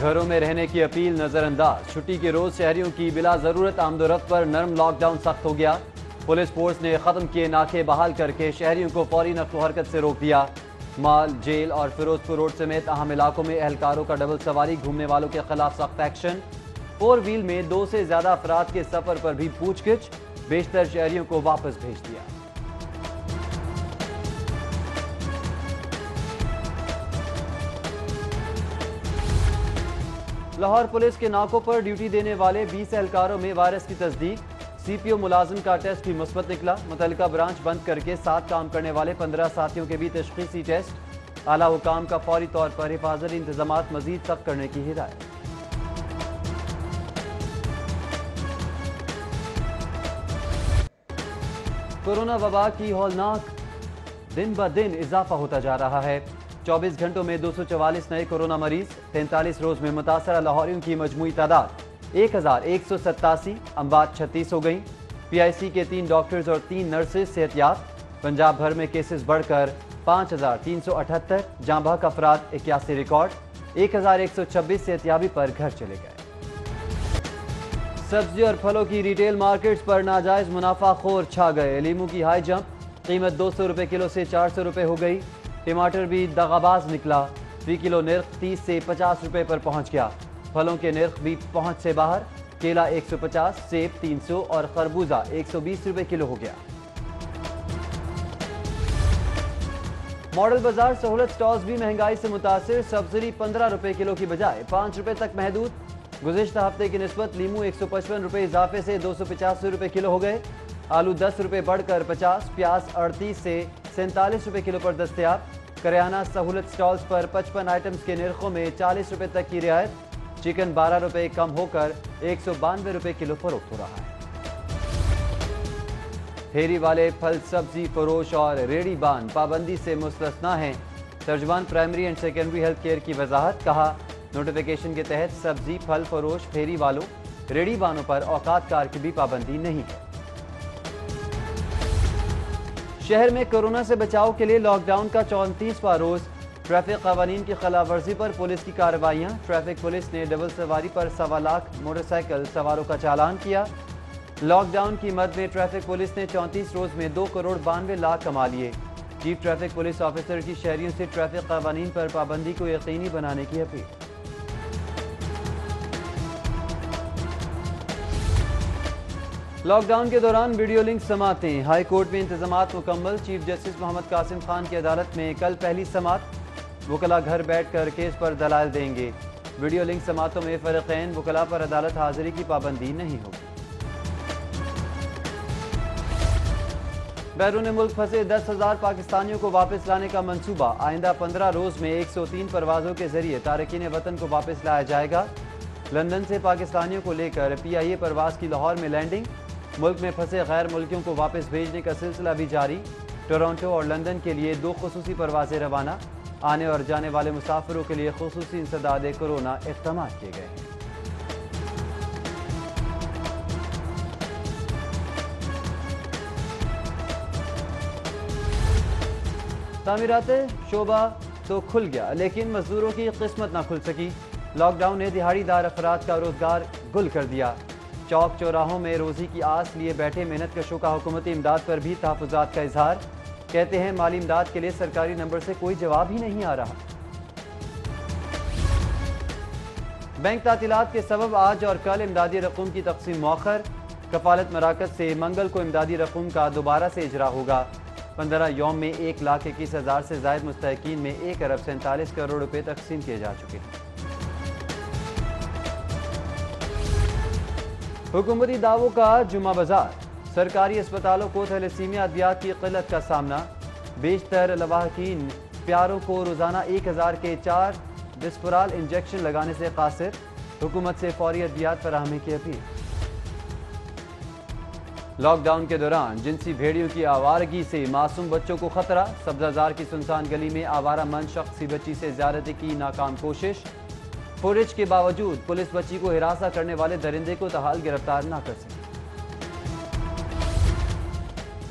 گھروں میں رہنے کی اپیل نظر انداز، چھٹی کے روز شہریوں کی بلا ضرورت آمد و رفت پر نرم لاک ڈاؤن سخت ہو گیا۔ پولیس فورس نے ختم کیے ناکے بحال کر کے شہریوں کو فوری نقل و حرکت سے روک دیا۔ مال، جیل اور فیروز پور روڈ سمیت اہم علاقوں میں اہلکاروں کا ڈبل سواری گھومنے والوں کے خلاف سخت ایکشن۔ 4 ویل میں 2 سے زیادہ افراد کے سفر پر بھی پوچھ گچھ، بیشتر شہریوں کو واپس بھیج دیا۔ لاہور پولیس کے ناکوں پر ڈیوٹی دینے والے 20 اہلکاروں میں وائرس کی تصدیق، سی پی او ملازم کا ٹیسٹ بھی مثبت نکلا۔ متعلقہ برانچ بند کر کے 7 کام کرنے والے 15 ساتھیوں کے بھی تشخیصی ٹیسٹ۔ اعلیٰ حکام کا فوری طور پر حفاظتی انتظامات مزید سخت کرنے کی ہدایت۔ کورونا وبا کی ہولناک دن بدن اضافہ ہوتا جا رہا ہے۔ 24 گھنٹوں میں 244 نئے کورونا مریض، 43 روز میں متاثرہ لاہوریوں کی مجموعی تعداد 1187، اموات 36 ہو گئیں۔ پی آئی سی کے 3 ڈاکٹرز اور 3 نرسز صحت یاب۔ پنجاب بھر میں کیسز بڑھ کر 5378، جاں بحق افراد 81 ریکارڈ، 1126 صحت یابی پر گھر چلے گئے۔ سبزی اور پھلوں کی ریٹیل مارکیٹس پر ناجائز منافع خور چھا گئے۔ لیمو کی ہائی جمپ، قیمت 200 روپے کلو سے 400 روپے ہو گئی۔ ٹماٹر بھی دغاباز نکلا، فی کلو نرخ 30 سے 50 روپے پر پہنچ گیا۔ پھلوں کے نرخ بھی پہنچ سے باہر، کیلا 150، سیب 300 اور خربوزہ 120 روپے کلو ہو گیا۔ ماڈل بازار سہولت سٹالز بھی مہنگائی سے متاثر، سبزی 15 روپے کلو کی بجائے 5 روپے تک محدود۔ گزشتہ ہفتے کی نسبت لیمو 155 روپے اضافے سے 285 روپے کلو ہو گئے۔ آلو 10 روپے بڑھ کر 50، پیاز 38 سے 47 روپے کلو پر دستیاب۔ کریانہ سہولت سٹالز پر 55 آئٹمز کے نرخوں میں 40 روپے تک کی رعایت۔ چکن 12 روپے کم ہو کر 192 روپے کلو فروخت ہو رہا ہے۔ پھیری والے پھل سبزی فروش اور ریڑھی بان پابندی سے مستثنا ہیں۔ ترجمان primary and secondary health care کی وضاحت، کہا نوٹیفیکیشن کے تحت سبزی پھل فروش پھیری والوں، ریڑھی بانوں پر اوقات کار کی بھی پابندی نہیں ہے۔ شہر میں کورونا سے بچاؤ کے لیے لاک ڈاؤن کا 34واں روز، ٹریفک قوانین کی خلاف ورزی پر پولیس کی کارروائیاں۔ ٹریفک پولیس نے ڈبل سواری پر 1.25 لاکھ موٹر سائیکل سواروں کا چالان کیا۔ لاک ڈاؤن کی مد میں ٹریفک پولیس نے 34 روز میں 2 کروڑ 92 لاکھ کما لیے۔ چیف ٹریفک پولیس آفیسر کی شہریوں سے ٹریفک قوانین پر پابندی کو یقینی بنانے کی اپیل۔ لاک ڈاؤن کے دوران ویڈیو لنک سماعتیں، ہائی کورٹ میں انتظامات مکمل۔ چیف جسٹس محمد قاسم خان کی عدالت میں کل پہلی سماعت، وکلاء گھر بیٹھ کر کیس پر دلائل دیں گے۔ ویڈیو لنک سماعتوں میں فریقین وکلاء پر عدالت حاضری کی پابندی نہیں ہوگی۔ بیرون ملک پھنسے 10,000 پاکستانیوں کو واپس لانے کا منصوبہ، آئندہ 15 روز میں 103 پروازوں کے ذریعے تارکین وطن کو واپس لایا جائے گا۔ لندن سے پاکستانیوں کو لے کر پی آئی اے پرواز کی لاہور میں لینڈنگ۔ ملک میں پھنسے غیر ملکیوں کو واپس بھیجنے کا سلسلہ بھی جاری۔ ٹورنٹو اور لندن کے لیے 2 خصوصی پروازیں روانہ، آنے اور جانے والے مسافروں کے لیے خصوصی انسداد کورونا اقدامات کیے گئے ہیں۔ تعمیراتی شعبہ تو کھل گیا لیکن مزدوروں کی قسمت نہ کھل سکی۔ لاک ڈاؤن نے دہاڑی دار افراد کا روزگار گل کر دیا۔ چوک چوراہوں میں روزی کی آس لیے بیٹھے محنت کشوں کا حکومتی امداد پر بھی تحفظات کا اظہار، کہتے ہیں مالی امداد کے لیے سرکاری نمبر سے کوئی جواب ہی نہیں آ رہا۔ بینک تعطیلات کے سبب آج اور کل امدادی رقم کی تقسیم مؤخر، کفالت مراکز سے منگل کو امدادی رقم کا دوبارہ سے اجرا ہوگا۔ 15 یوم میں 1,21,000 سے زائد مستحقین میں 1 ارب 47 کروڑ روپے تقسیم کیے جا چکے ہیں۔ حکومتی دعووں کا جمعہ بازار، سرکاری اسپتالوں کو تھیلیسیمیا ادویات کی قلت کا سامنا، بیشتر لواحقین پیاروں کو روزانہ 1,000 کے 4 ڈسپرال انجیکشن لگانے سے قاصر، حکومت سے فوری ادویات فراہمی کی اپیل۔ لاک ڈاؤن کے دوران جنسی بھیڑیوں کی آوارگی سے معصوم بچوں کو خطرہ، سبزہ زار کی سنسان گلی میں آوارہ من شخصی بچی سے زیادتی کی ناکام کوشش، فوٹیج کے باوجود پولیس بچی کو ہراساں کرنے والے درندے کو تاحال گرفتار نہ کر سکی۔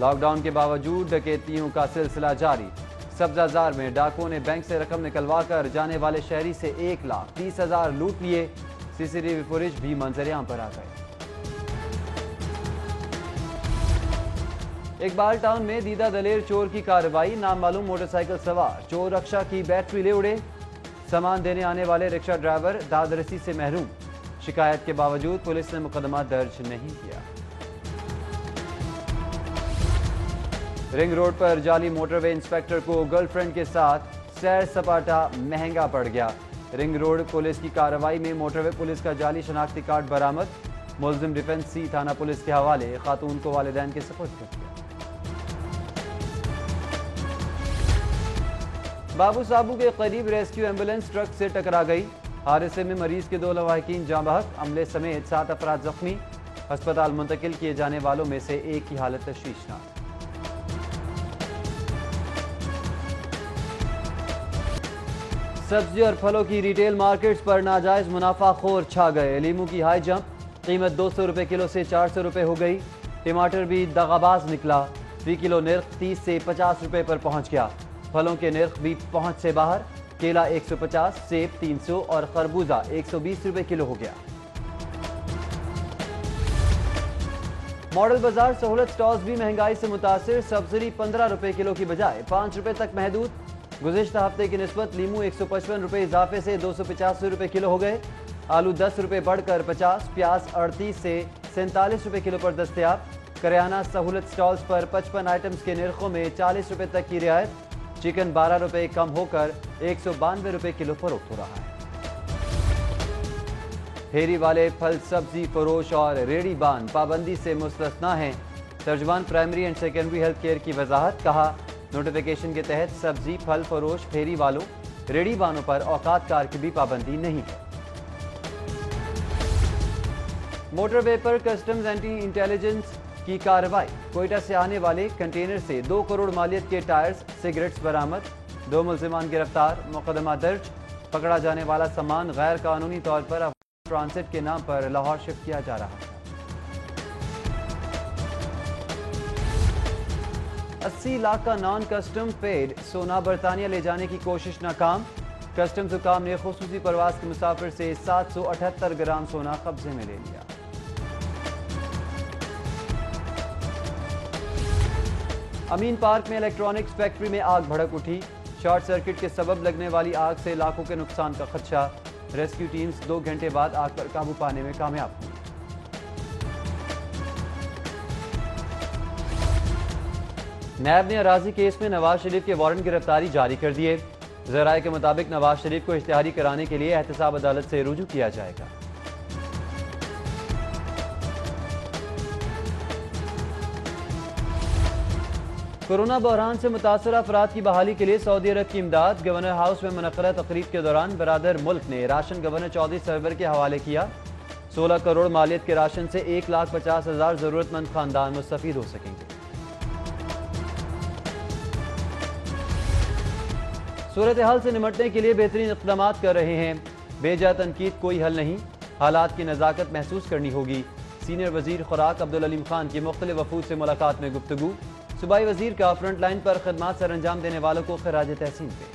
لاک ڈاؤن کے باوجود ڈکیتیوں کا سلسلہ جاری، सब्जाजार में डाकुओं ने बैंक से रकम निकलवा कर जाने वाले शहरी से 1,30,000 लूट लिए। सीसीटीवी फुटेज भी मंजर-ए-आम पर आ गए। इकबाल टाउन में दीदा दलेर चोर की कार्रवाई। नामालूम मोटरसाइकिल सवार चोर रक्षा की बैटरी ले उड़े। सामान देने आने वाले रिक्शा ड्राइवर दादरसी से महरूम। शिकायत के बावजूद पुलिस ने मुकदमा दर्ज नहीं किया। रिंग रोड पर जाली मोटरवे इंस्पेक्टर को गर्लफ्रेंड के साथ सैर सपाटा महंगा पड़ गया। रिंग रोड पुलिस की कार्रवाई में मोटरवे पुलिस का जाली शनाख्ती कार्ड बरामद। मुलजिम डिफेंस सी थाना पुलिस के हवाले। खातून को वालिदैन के सुपुर्द कर दिया। बाबू साबू के करीब रेस्क्यू एम्बुलेंस ट्रक से टकरा गई। हादसे में मरीज के 2 लवाहिकीन जाँ बहक, अमले समेत 7 अफराद जख्मी। अस्पताल मुंतकिल किए जाने वालों में से एक की हालत तशवीशनाक। सब्जी और फलों की रिटेल मार्केट्स पर नाजायज मुनाफाखोर छा गए। लीमू की हाई जंप, कीमत 200 रुपए किलो से 400 रुपए हो गई। टमाटर भी दगाबाज निकला। फी किलो निर्ख 30 से 50 रुपए पर पहुंच गया। फलों के निर्ख भी पहुंच से बाहर। केला 150, सेब 300 और खरबूजा 120 रुपए किलो हो गया। मॉडल बाजार सहूलत स्टॉल्स भी महंगाई से मुतासिर। सब्सिडी 15 रुपए किलो की बजाय 5 रुपए तक महदूद। गुज़िश्ता हफ्ते की निस्बत लीमू 155 रुपए इजाफे से 285 रुपए किलो हो गए। आलू 10 रुपए बढ़कर 50, प्याज 38 से 47 रुपए किलो पर दस्तयाब। करियाना सहूलत स्टॉल्स पर 55 आइटम्स के निर्खों में 40 रुपए तक की रियायत। चिकन 12 रुपए कम होकर 192 रुपए किलो फरोख्त हो रहा है। फेरी वाले फल सब्जी फरोश और रेडी बान पाबंदी से मुस्तस्ना हैं। तर्जुमान primary and secondary health care की वजाहत। कहा, नोटिफिकेशन के तहत सब्जी फल फरोश फेरी वालों रेडी बानों पर औकात कार की भी पाबंदी नहीं है। मोटरवे पर कस्टम्स एंटी इंटेलिजेंस की कार्रवाई। कोयटा से आने वाले कंटेनर से 2 करोड़ मालियत के टायर्स, सिगरेट्स बरामद। 2 मुल्जिमान गिरफ्तार। मुकदमा दर्ज। पकड़ा जाने वाला सामान गैर कानूनी तौर पर ट्रांसिट के नाम पर लाहौर शिफ्ट किया जा रहा था। 80 लाख का नॉन कस्टम पेड सोना बरतानिया ले जाने की कोशिश नाकाम। कस्टम्स हुकाम ने खुसूसी परवाज के मुसाफिर से 778 ग्राम सोना कब्जे में ले लिया। अमीन पार्क में इलेक्ट्रॉनिक्स फैक्ट्री में आग भड़क उठी। शॉर्ट सर्किट के सबब लगने वाली आग से लाखों के नुकसान का खदशा। रेस्क्यू टीम्स 2 घंटे बाद आग पर काबू पाने में कामयाब हुई। नैब ने अराजी केस में नवाज शरीफ के वारंट गिरफ्तारी जारी कर दिए। ज़राए के मुताबिक नवाज शरीफ को इश्तिहारी कराने के लिए एहतसाब अदालत से रुजू किया जाएगा। कोरोना बहरान से मुतासर अफराद की बहाली के लिए सऊदी अरब की इमदाद। गवर्नर हाउस में मुनक़्क़दा तकरीब के दौरान बरादर मुल्क ने राशन गवर्नर चौधरी सरवर के हवाले किया। 16 करोड़ मालियत के राशन से 1,50,000 जरूरतमंद खानदान मुस्तफीद हो सकेंगे। सूरत हाल से निमटने के लिए बेहतरीन इक़दाम कर रहे हैं। बेजा तनकीद कोई हल नहीं। हालात की नज़ाकत महसूस करनी होगी। सीनियर वजीर खुराक अब्दुल अलीम खान की मुख्तलिफ वफूद से मुलाकात में गुफ्तगू। सूबाई वजीर का फ्रंट लाइन पर खिदमात सर अंजाम देने वालों को खिराज तहसीन पेश।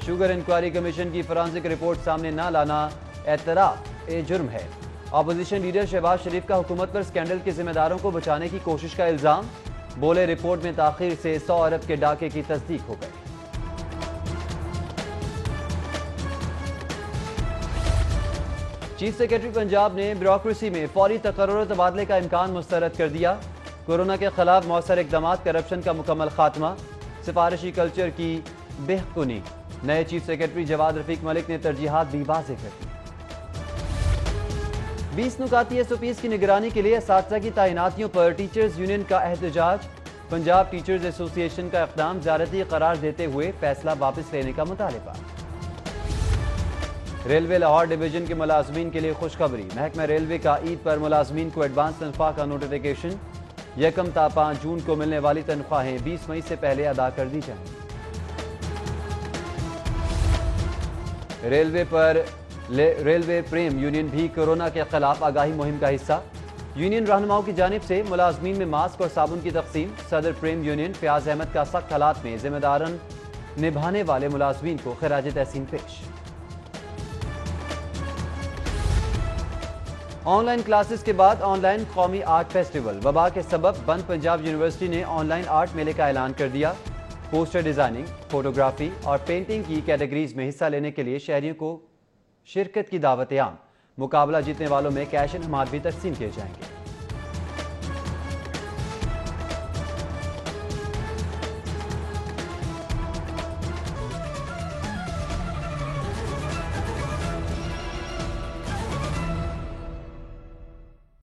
शुगर इंक्वायरी कमीशन की फॉरेंसिक रिपोर्ट सामने न लाना एतराफ ए जुर्म है। अपोजिशन लीडर शहबाज शरीफ का हुकूमत पर स्कैंडल के जिम्मेदारों को बचाने की कोशिश का इल्जाम। बोले, रिपोर्ट में ताखीर से 100 अरब के डाके की तस्दीक हो गई। चीफ सेक्रेटरी पंजाब ने ब्यूरोक्रेसी में फौरी तकर्रुर और तबादले का इम्कान मुस्तरद कर दिया। कोरोना के खिलाफ मौसर इक़दाम, करप्शन का मुकम्मल खात्मा, सिफारिशी कल्चर की बेहकुनी। नए चीफ सेक्रेटरी जवाद रफीक मलिक ने तरजीहात भी वाज़ेह कर दी। 20 नुकाती SOPs की निगरानी के लिए असातिज़ा की तैनातियों पर टीचर्स यूनियन का एहतजाज। पंजाब टीचर्स एसोसिएशन का इक़दाम ज़्यादती करार देते हुए फैसला वापस लेने का मुतालबा। रेलवे लाहौर डिवीजन के मुलाजमीन के लिए खुशखबरी। महकमा रेलवे का ईद पर मुलाजमीन को एडवांस तनख्वाह का नोटिफिकेशन। 1 ता 5 जून को मिलने वाली तनख्वाहें 20 मई से पहले अदा कर दी जाएंगी। रेलवे प्रेम यूनियन भी कोरोना के खिलाफ आगाही मुहिम का हिस्सा। यूनियन रहनुमाओं की जानिब से मुलाजमीन में मास्क और साबुन की तकसीम। सदर प्रेम यूनियन फयाज अहमद का सख्त हालात में जिम्मेदारन निभाने वाले मुलाजमीन को खिराज तहसीन पेश। ऑनलाइन क्लासेस के बाद ऑनलाइन कौमी आर्ट फेस्टिवल। वबा के सबब बंद पंजाब यूनिवर्सिटी ने ऑनलाइन आर्ट मेले का ऐलान कर दिया। पोस्टर डिजाइनिंग, फोटोग्राफी और पेंटिंग की कैटेगरीज में हिस्सा लेने के लिए शहरियों को शिरकत की दावत आम। मुकाबला जीतने वालों में कैश इनामात भी तकसीम किए जाएंगे।